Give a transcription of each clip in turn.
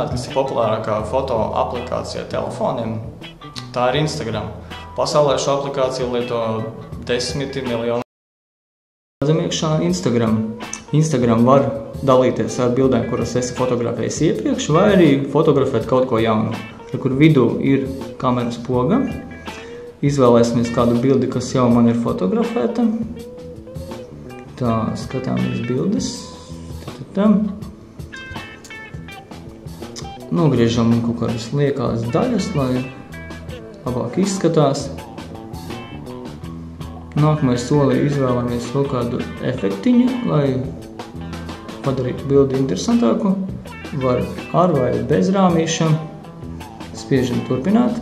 zināt, kas ir populārākā foto aplikācija telefoniem? Tā ir Instagram. Pasaulē šo aplikāciju lieto 10 miljoni. Zem iekšā Instagram. Instagram var dalīties ar bildēm, kuras esi fotografējis iepriekš, vai arī fotografēt kaut ko jaunu. Kur vidū ir kameras poga. Izvēlēsimies kādu bildi, kas jau man ir fotografēta. Tā, skatāmies bildes. Nogriežam kaut kādas liekās daļas, lai labāk izskatās. Nākamais solī izvēlamies kaut kādu efektiņu, lai padarītu bildi interesantāku. Var ar vai bez rāmīšana. Spiežam turpināt.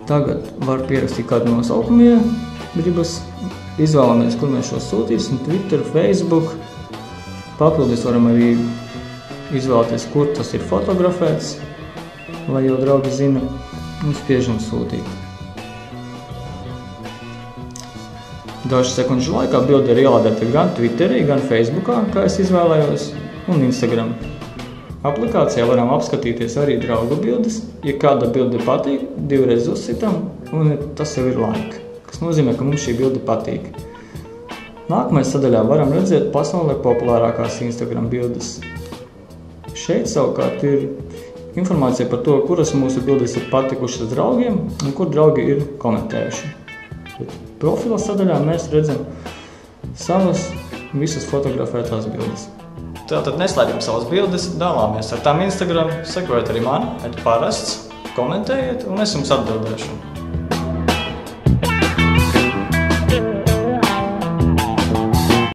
Tagad var pierakstīt kādu nosaukumu, ja gribas. Izvēlamies, kur mēs šo sūtīsim, Twitter, Facebook. Papildus varam arī izvēlēties, kur tas ir fotografēts, lai jau draugi zina, un spiežam sūtīt. Dažu sekundžu laikā bilde ir ielādēta gan Twitterī, gan Facebookā, kā es izvēlējos, un Instagram. Aplikācijā varam apskatīties arī draugu bildes. Ja kāda bilde patīk, divreiz uzsitam, un tas jau ir laika, kas nozīmē, ka mums šī bilde patīk. Nākamajā sadaļā varam redzēt pasaulē populārākās Instagram bildes. Šeit savukārt ir informācija par to, kuras mūsu bildes ir patikušas draugiem un kur draugi ir komentējuši. Profila sadaļā mēs redzam savas visas fotografētās bildes. Tātad neslēpjam savas bildes, dalāmies ar tām Instagram, sekojiet arī man, parasts, komentējiet un es jums atbildēšu.